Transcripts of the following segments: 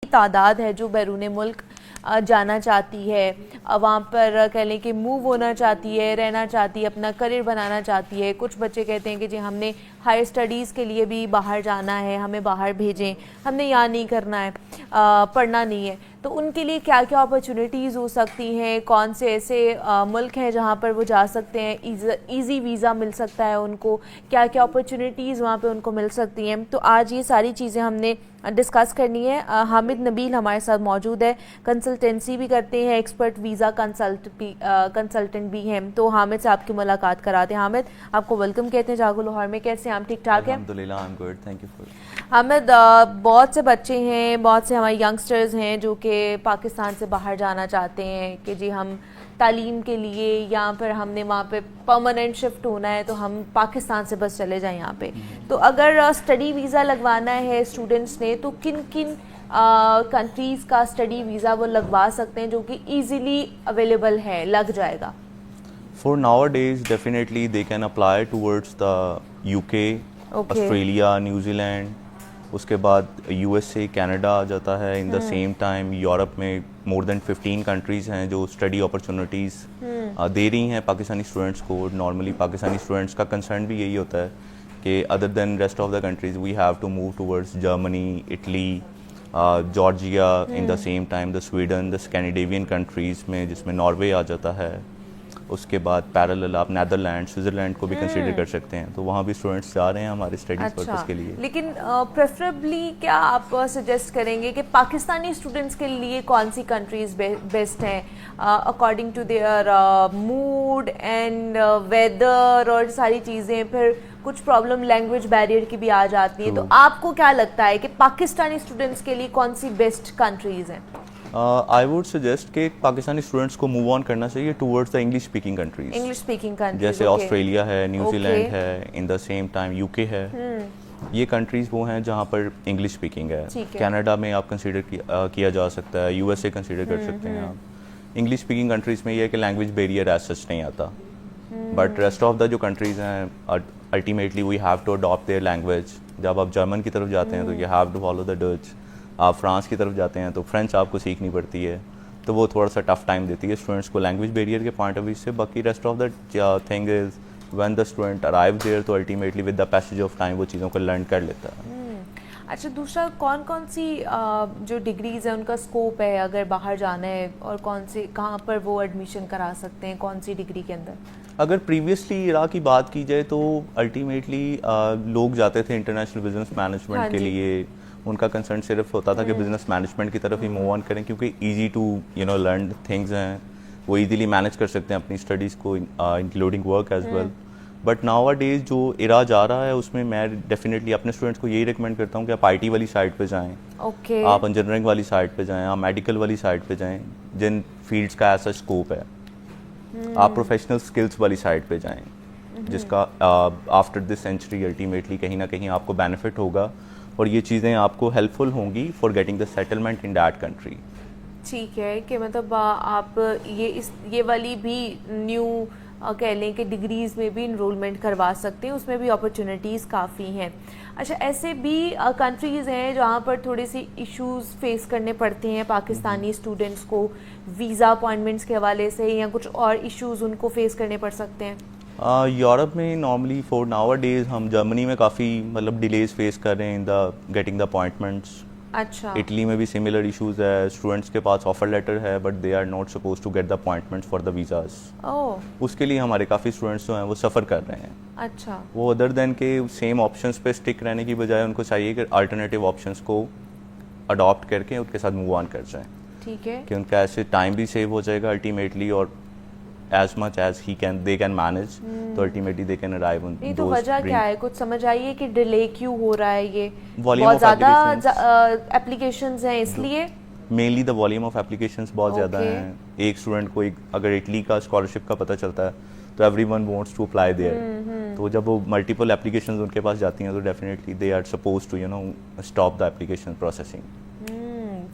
तादाद है जो बैरून मुल्क जाना चाहती है, वहाँ पर कह लें कि मूव होना चाहती है, रहना चाहती है, अपना करियर बनाना चाहती है। कुछ बच्चे कहते हैं कि जी हमने हायर स्टडीज़ के लिए भी बाहर जाना है, हमें बाहर भेजें, हमने यहाँ नहीं करना है, पढ़ना नहीं है। तो उनके लिए क्या क्या अपॉर्चुनिटीज़ हो सकती हैं, कौन से ऐसे मुल्क हैं जहाँ पर वो जा सकते हैं, ईज़ी वीज़ा मिल सकता है उनको, क्या क्या अपॉर्चुनिटीज़ वहाँ पे उनको मिल सकती हैं। तो आज ये सारी चीज़ें हमने डिस्कस करनी है। हामिद नबील हमारे साथ मौजूद है, कंसल्टेंसी भी करते हैं, एक्सपर्ट वीज़ा कंसल्टेंट भी हैं। तो हामिद से आपकी मुलाकात कराते हैं। हामिद, आपको वेलकम कहते हैं जागो लाहौर में। कैसे हैं आप? ठीक ठाक हैं? अल्हम्दुलिल्लाह, I am good, thank you for. Hamid, बहुत से बच्चे हैं, बहुत से हमारे यंगस्टर्स हैं जो कि पाकिस्तान से बाहर जाना चाहते हैं कि जी हम तालीम के लिए या फिर हमने वहाँ पे परमानेंट शिफ्ट होना है तो हम पाकिस्तान से बस चले जाएं यहाँ पे। तो अगर स्टडी वीज़ा लगवाना है स्टूडेंट्स ने तो किन किन कंट्रीज़ का स्टडी वीज़ा वो लगवा सकते हैं जो कि ईज़िली अवेलेबल है, लग जाएगा? For nowadays, definitely they can apply towards the UK, Australia, New Zealand. उसके बाद USA, कनाडा आ जाता है। इन द सेम टाइम यूरोप में मोर देन 15 कंट्रीज़ हैं जो स्टडी अपॉर्चुनिटीज़ दे रही हैं पाकिस्तानी स्टूडेंट्स को। नॉर्मली पाकिस्तानी स्टूडेंट्स का कंसर्न भी यही होता है कि other than rest of the countries we have to move towards Germany, Italy, Georgia, in the same time the Sweden, the Scandinavian countries में जिसमें नॉर्वे आ जाता है। उसके बाद पैरेलल आप नेदरलैंड, स्विट्ज़रलैंड को भी कंसीडर कर सकते हैं। तो वहाँ भी स्टूडेंट्स जा रहे हैं हमारे स्टडीज़ पर्पस के लिए। लेकिन प्रेफरेबली क्या आप सजेस्ट करेंगे कि पाकिस्तानी स्टूडेंट्स के लिए कौन सी कंट्रीज़ बेस्ट हैं according to their mood and weather और सारी चीज़ें? फिर कुछ प्रॉब्लम लैंग्वेज बैरियर की भी आ जाती है। तो आपको क्या लगता है कि पाकिस्तानी स्टूडेंट्स के लिए कौन सी बेस्ट कंट्रीज़ हैं? आई वुड सजेस्ट कि पाकिस्तानी स्टूडेंट्स को मूव ऑन करना चाहिए towards the English speaking countries, जैसे ऑस्ट्रेलिया है, न्यूजीलैंड है, इन द सेम टाइम यूके है। ये कंट्रीज़ वो हैं जहाँ पर इंग्लिश स्पीकिंग है। कनाडा में आप कंसीडर किया जा सकता है, यूएसए कंसीडर कर सकते हैं आप। इंग्लिश स्पीकिंग कंट्रीज़ में ये है कि लैंग्वेज बैरियर एज सच नहीं आता, बट रेस्ट ऑफ द जो कंट्रीज़ हैं ultimately we have to adopt their language. जब आप जर्मन की तरफ जाते हैं तो you have to follow the Dutch, आप फ्रांस की तरफ जाते हैं तो फ्रेंच आपको सीखनी पड़ती है। तो वो थोड़ा सा टफ टाइम देती है स्टूडेंट्स को लैंग्वेज बैरियर के पॉइंट ऑफ व्यू से। बाकी rest of the thing is when the student arrive there तो ultimately with the passage of time वो चीज़ों को लर्न कर लेता है। अच्छा, दूसरा कौन कौन सी जो डिग्रीज़ है उनका स्कोप है अगर बाहर जाना है, और कौन से कहाँ पर वो एडमिशन करा सकते हैं, कौन सी डिग्री के अंदर? अगर प्रीवियसली इराक की बात की जाए तो अल्टीमेटली लोग जाते थे इंटरनेशनल बिजनेस मैनेजमेंट के लिए। उनका कंसर्न सिर्फ होता था कि बिजनेस मैनेजमेंट की तरफ ही मूव ऑन करें क्योंकि इजी टू लर्न थिंग्स हैं, वो इजीली मैनेज कर सकते हैं अपनी स्टडीज़ को including work as well. But nowadays जो इरा जा रहा है उसमें मैं डेफिनेटली अपने स्टूडेंट्स को यही रिकमेंड करता हूँ कि आप आईटी वाली साइड पे जाएं, आप इंजीनियरिंग वाली साइड पे जाएं, आप मेडिकल वाली साइड पे जाएं जिन फील्ड्स का ऐसा स्कोप है। आप प्रोफेशनल स्किल्स वाली साइड पे जाएं जिसका आफ्टर दिस सेंचुरी अल्टीमेटली कहीं ना कहीं आपको बेनिफिट होगा और ये चीज़ें आपको हेल्पफुल होंगी for getting the settlement in that country. ठीक है कि मतलब आप ये वाली भी न्यू कह लें कि डिग्रीज़ में भी इनरोलमेंट करवा सकते हैं, उसमें भी अपॉर्चुनिटीज़ काफ़ी हैं। अच्छा, ऐसे भी कंट्रीज़ हैं जहाँ पर थोड़े से इश्यूज़ फेस करने पड़ते हैं पाकिस्तानी स्टूडेंट्स को वीज़ा अपॉइंटमेंट्स के हवाले से, या कुछ और इश्यूज़ उनको फेस करने पड़ सकते हैं? यूरोप में नॉर्मली फॉर नाउ डेज हम जर्मनी में काफ़ी मतलब डिलेज फेस कर रहे हैं in the getting the appointments. अच्छा, इटली में भी सिमिलर इश्यूज़ है, स्टूडेंट्स के पास ऑफर लेटर है but they are not suppose to get the appointments for the visas. उसके लिए हमारे काफ़ी स्टूडेंट्स जो हैं वो सफ़र कर रहे हैं। अच्छा, वो अदर देन के सेम ऑप्शंस पे स्टिक रहने की बजाय उनको चाहिए कि अल्टरनेटिव ऑप्शंस को अडॉप्ट करके उनके साथ मूव ऑन कर जाएँ। ठीक है कि उनका ऐसे टाइम भी सेव हो जाएगा अल्टीमेटली, और as much as they can manage तो ultimately they can arrive on नहीं। तो वजह क्या है, कुछ समझ आइए कि डिले क्यों हो रहा है? ये बहुत ज़्यादा एप्लीकेशंस हैं इसलिए? Mainly the volume of applications बहुत ज़्यादा हैं। एक स्टूडेंट को अगर इटली का स्कॉलरशिप का पता चलता है तो everyone wants to apply there. तो जब वो मल्टीपल एप्लीकेशंस उनके पास जाती हैं तो definitely they are suppose to stop the application processing.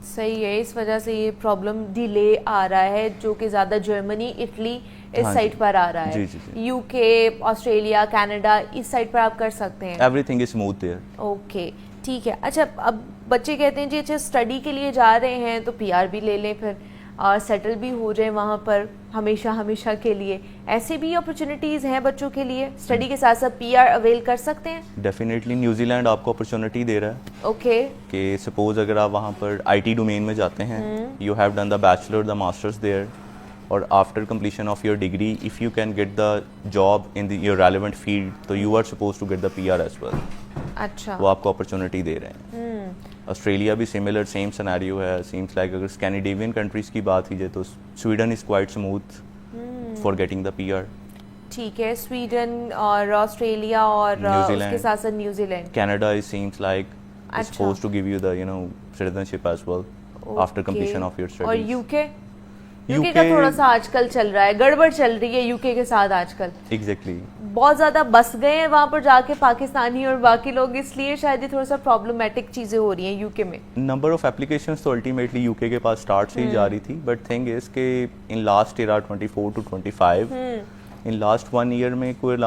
सही है, इस वजह से ये प्रॉब्लम डिले आ रहा है जो कि ज़्यादा जर्मनी, इटली इस साइड पर आ रहा है। यूके, ऑस्ट्रेलिया, कनाडा इस साइड पर आप कर सकते हैं। Everything is smooth there. Okay, ठीक है। अच्छा, अब बच्चे कहते हैं जी अच्छा स्टडी के लिए जा रहे हैं तो पीआर भी ले लें फिर और सेटल भी हो जाए वहाँ पर हमेशा हमेशा के लिए, ऐसे भी अपॉर्चुनिटीज़ हैं बच्चों के लिए स्टडी के साथ साथ पीआर अवेल कर सकते हैं? डेफिनेटली न्यूजीलैंड आपको अपॉर्चुनिटी दे रहा है। ओके कि सपोज अगर आप वहाँ पर आईटी डोमेन में जाते हैं, you have done the bachelor the masters there, और after completion of your degree if you can get the job in your relevant field तो you are suppose to get the PR as well. अच्छा, वो आपको opportunity दे रहे हैं। Australia भी similar same scenario है। सीम्स लाइक अगर स्कैंडिनेवियन कंट्रीज़ की बात की जाए तो Sweden is quite smooth for getting the PR. ठीक है, स्वीडन और ऑस्ट्रेलिया और उसके साथ साथ New Zealand, Canada is seems like supposed to give you the citizenship as well after completion of your studies। और यूके का थोड़ा सा आजकल चल रहा है, गड़बड़ चल रही है यूके के साथ आजकल। एग्जैक्टली बहुत ज्यादा बस गए हैं वहाँ पर जाके पाकिस्तानी और बाकी लोग, इसलिए शायद ये थोड़ा सा प्रॉब्लमेटिक चीजें हो रही हैं यूके में। नंबर ऑफ एप्लीकेशंस तो अल्टीमेटली यूके के पास स्टार्ट से ही जा रही थी, बट थिंग इज के in last year 24 to 25 in last 1 year में कोई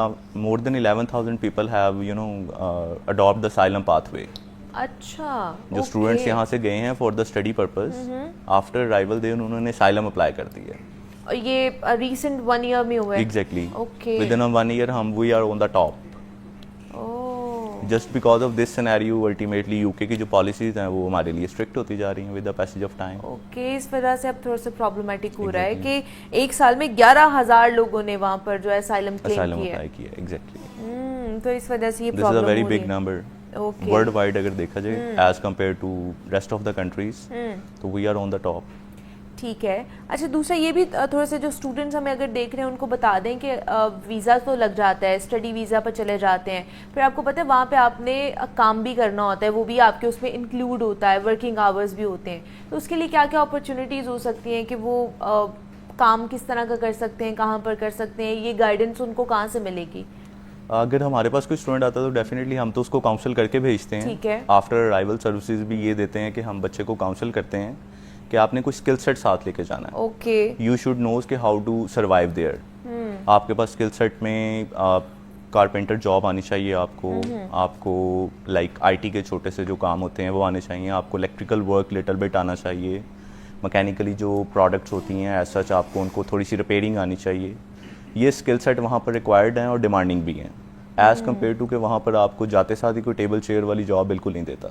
more than 11,000 people have adopt the asylum pathway. अच्छा, जो स्टूडेंट्स यहाँ से गए हैं for the study purpose, after arrival they उन्होंने असाइलम अप्लाई कर दिया। और ये रीसेंट 1 year में हुआ है? Exactly, okay, within 1 year हम we are on the top just because of this scenario. Ultimately UK की जो पॉलिसीज हैं वो हमारे लिए स्ट्रिक्ट होती जा रही हैं with the passage of time. Okay, इस वजह से अब थोड़ा सा प्रॉब्लमेटिक हो रहा है कि एक साल में 11,000 लोगों ने वहाँ पर जो है असाइलम क्लेम किया। एग्जैक्टली, तो इस वजह से ये this is a very big number Okay. World wide अगर देखा जाए as compare to rest of the countries, तो we are on the top. ठीक है। अच्छा, दूसरा ये भी थोड़ा सा जो स्टूडेंट्स हमें अगर देख रहे हैं उनको बता दें कि वीज़ा तो लग जाता है, स्टडी वीज़ा पर चले जाते हैं, फिर आपको पता है वहाँ पे आपने काम भी करना होता है, वो भी आपके उसमें इंक्लूड होता है, वर्किंग आवर्स भी होते हैं, तो उसके लिए क्या क्या अपॉर्चुनिटीज़ हो सकती हैं कि वो काम किस तरह का कर सकते हैं, कहाँ पर कर सकते हैं, ये गाइडेंस उनको कहाँ से मिलेगी? अगर हमारे पास कोई स्टूडेंट आता है तो डेफिनेटली हम तो उसको काउंसिल करके भेजते हैं। ठीक है। आफ्टर अराइवल सर्विसेज भी ये देते हैं कि हम बच्चे को काउंसिल करते हैं कि आपने कोई स्किल सेट साथ लेके जाना है। ओके, यू शुड नोज कि हाउ टू सर्वाइव देयर। आपके पास स्किल सेट में कारपेंटर जॉब आनी चाहिए आपको लाइक आईटी के छोटे से जो काम होते हैं वो आने चाहिए आपको, इलेक्ट्रिकल वर्क लिटिल बिट आना चाहिए, मैकेनिकली जो प्रोडक्ट्स होती हैं एज सच आपको उनको थोड़ी सी रिपेयरिंग आनी चाहिए। ये स्किल सेट वहाँ पर रिक्वायर्ड हैं और डिमांडिंग भी हैं एज़ कम्पेयर टू कि वहाँ पर आपको जाते साथ ही कोई टेबल चेयर वाली जॉब बिल्कुल नहीं देता।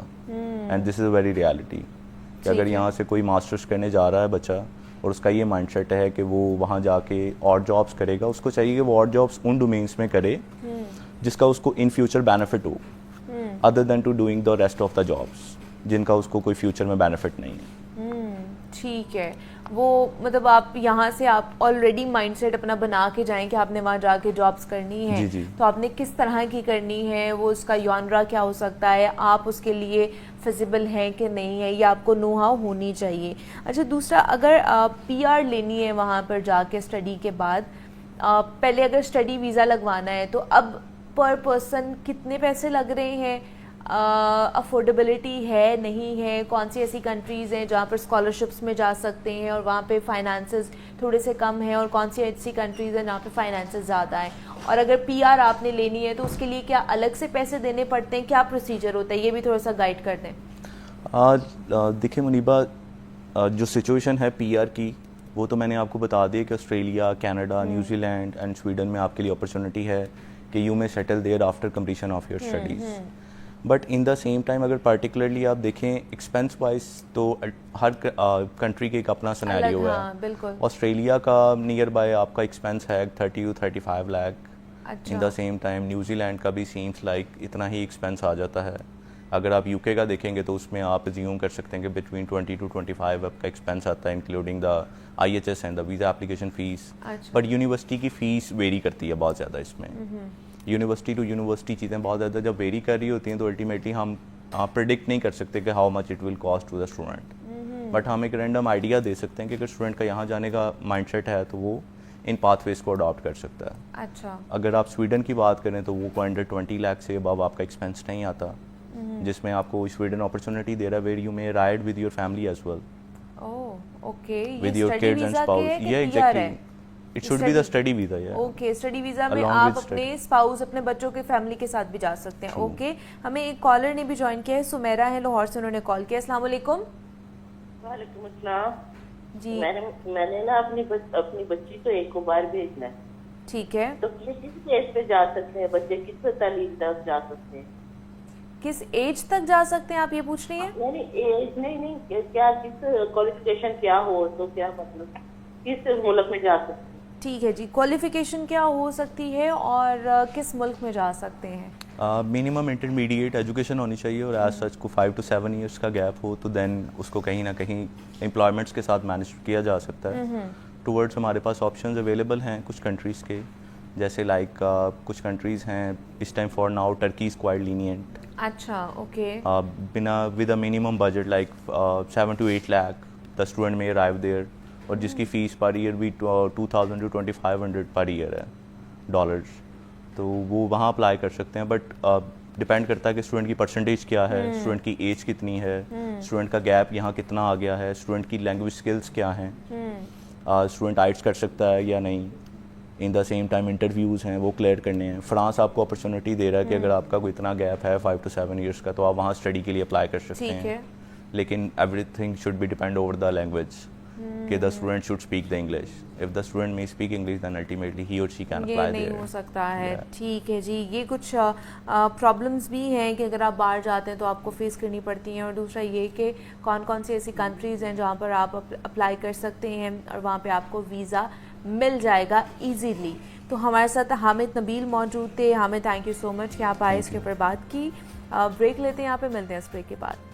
And this is a very reality कि अगर यहाँ से कोई मास्टर्स करने जा रहा है बच्चा और उसका ये माइंडसेट है कि वो वहाँ जाके और जॉब्स करेगा, उसको चाहिए कि वो और जॉब्स उन डोमेन्स में करे जिसका उसको इन फ्यूचर बेनिफिट हो, other than to doing the rest of the jobs जिनका उसको कोई फ्यूचर में बेनिफिट नहीं है। ठीक है, वो मतलब आप यहाँ से आप ऑलरेडी माइंडसेट अपना बना के जाएं कि आपने वहाँ जाके जॉब्स करनी है। जी। तो आपने किस तरह की करनी है, वो उसका जॉनरा क्या हो सकता है, आप उसके लिए फिजिबल हैं कि नहीं है, ये आपको नो हाउ होनी चाहिए। अच्छा, दूसरा अगर पीआर लेनी है वहाँ पर जाके स्टडी के बाद, पहले अगर स्टडी वीज़ा लगवाना है तो अब पर पर्सन कितने पैसे लग रहे हैं, अफोर्डेबिलिटी है नहीं है, कौन सी ऐसी कंट्रीज़ हैं जहाँ पर स्कॉलरशिप्स में जा सकते हैं और वहाँ पे फाइनेंसेस थोड़े से कम हैं, और कौन सी ऐसी कंट्रीज़ हैं जहाँ पे फाइनेंसेस ज़्यादा हैं, और अगर पीआर आपने लेनी है तो उसके लिए क्या अलग से पैसे देने पड़ते हैं, क्या प्रोसीजर होता है, ये भी थोड़ा सा गाइड कर दें। देखिए मुनीबा, जो सिचुएशन है पीआर की वो तो मैंने आपको बता दिया कि Australia, Canada, New Zealand and Sweden में आपके लिए अपॉर्चुनिटी है कि you may settle there after completion of your studies. But in the same time अगर पर्टिकुलरली आप देखें एक्सपेंस वाइज तो हर कंट्री के एक अपना सिनेरियो है। ऑस्ट्रेलिया का नियर बाय आपका एक्सपेंस है 30 to 35 lakh. In the same time New Zealand का भी सीम्स लाइक इतना ही एक्सपेंस आ जाता है। अगर आप यूके का देखेंगे तो उसमें आप अज्यूम कर सकते हैं कि बिटवीन 20 to 25 आपका एक्सपेंस आता है, including the IHS and the visa application fees. But university की फ़ीस वेरी करती है बहुत ज़्यादा इसमें। यूनिवर्सिटी टू यूनिवर्सिटी चीज़ें बहुत ज़्यादा जब वेरी कर रही होती हैं तो अल्टीमेटली हम प्रिडिक्ट नहीं कर सकते कि how much it will cost to the student. But हम एक रैंडम आइडिया दे सकते हैं कि अगर स्टूडेंट का यहाँ जाने का माइंडसेट है तो वो इन पाथवेज को अडॉप्ट कर सकता है। अच्छा, अगर आप स्वीडन की बात करें तो वो अंडर 20 लाख से अब आपका एक्सपेंस नहीं आता, जिसमें आपको स्वीडन अपॉर्चुनिटी दे रहा है where you may ride with your family as well, okay, with your kids and spouse. ये exactly it should be the study visa. या ओके, स्टडी वीजा में आप अपने स्पाउस, अपने बच्चों के फैमिली के साथ भी जा सकते हैं। ओके, हमें एक कॉलर ने भी ज्वाइन किया है, सुमेरा है लाहौर से, उन्होंने कॉल किया। अस्सलाम वालेकुम। वालेकुम अस्सलाम जी। मैंने ना अपनी बच्ची को एक बार भेजना है। ठीक है, तो किस एज पे जा सकते हैं बच्चे, किस तालीम तक जा सकते हैं? किस एज तक जा सकते हैं आप ये पूछ रही हैं? नहीं एज नहीं, क्या किस क्वालिफिकेशन क्या हो, तो क्या मतलब किस मुल्क में जा सकते हैं? ठीक है जी, क्वालिफिकेशन क्या हो सकती है और किस मुल्क में जा सकते हैं? मिनिमम इंटरमीडिएट एजुकेशन होनी चाहिए और एज सच को 5 to 7 ईयर्स का गैप हो, तो देन उसको कहीं ना कहीं एम्प्लॉयमेंट्स के साथ मैनेज किया जा सकता है। टूवर्ड्स हमारे पास ऑप्शंस अवेलेबल हैं कुछ कंट्रीज़ के, जैसे लाइक कुछ कंट्रीज़ हैं इस time for now Turkey is quite lenient. अच्छा, ओके। बिना with a minimum budget like 7 to 8 lakh the student में अराइव देयर, और जिसकी फ़ीस पर ईयर भी 2000 to 2500 पर ईयर है डॉलर्स, तो वो वहाँ अप्लाई कर सकते हैं। बट डिपेंड करता है कि स्टूडेंट की परसेंटेज क्या है, स्टूडेंट की एज कितनी है, स्टूडेंट का गैप यहाँ कितना आ गया है, स्टूडेंट की लैंग्वेज स्किल्स क्या हैं, स्टूडेंट आइट्स कर सकता है या नहीं। इन द सेम टाइम इंटरव्यूज़ हैं वो क्लियर करने हैं। फ्रांस आपको अपॉर्चुनिटी दे रहा है कि अगर आपका कोई इतना गैप है 5 to 7 ईयर्स का, तो आप वहाँ स्टडी के लिए अप्लाई कर सकते हैं। लेकिन everything should be depend over the language, कि the student should speak the English. If the student may speak English then ultimately he और शी कैन अप्लाई देयर। नहीं हो सकता है। ठीक है जी, ये कुछ प्रॉब्लम्स भी हैं कि अगर आप बाहर जाते हैं तो आपको फेस करनी पड़ती हैं, और दूसरा ये कि कौन कौन सी ऐसी कंट्रीज़ हैं जहाँ पर आप अप्लाई कर सकते हैं और वहाँ पे आपको वीज़ा मिल जाएगा इजीली। तो हमारे साथ हामिद नबील मौजूद थे। Hamid, thank you so much कि आप आए, इसके ऊपर बात की। ब्रेक लेते हैं, यहाँ पे मिलते हैं इस ब्रेक के बाद।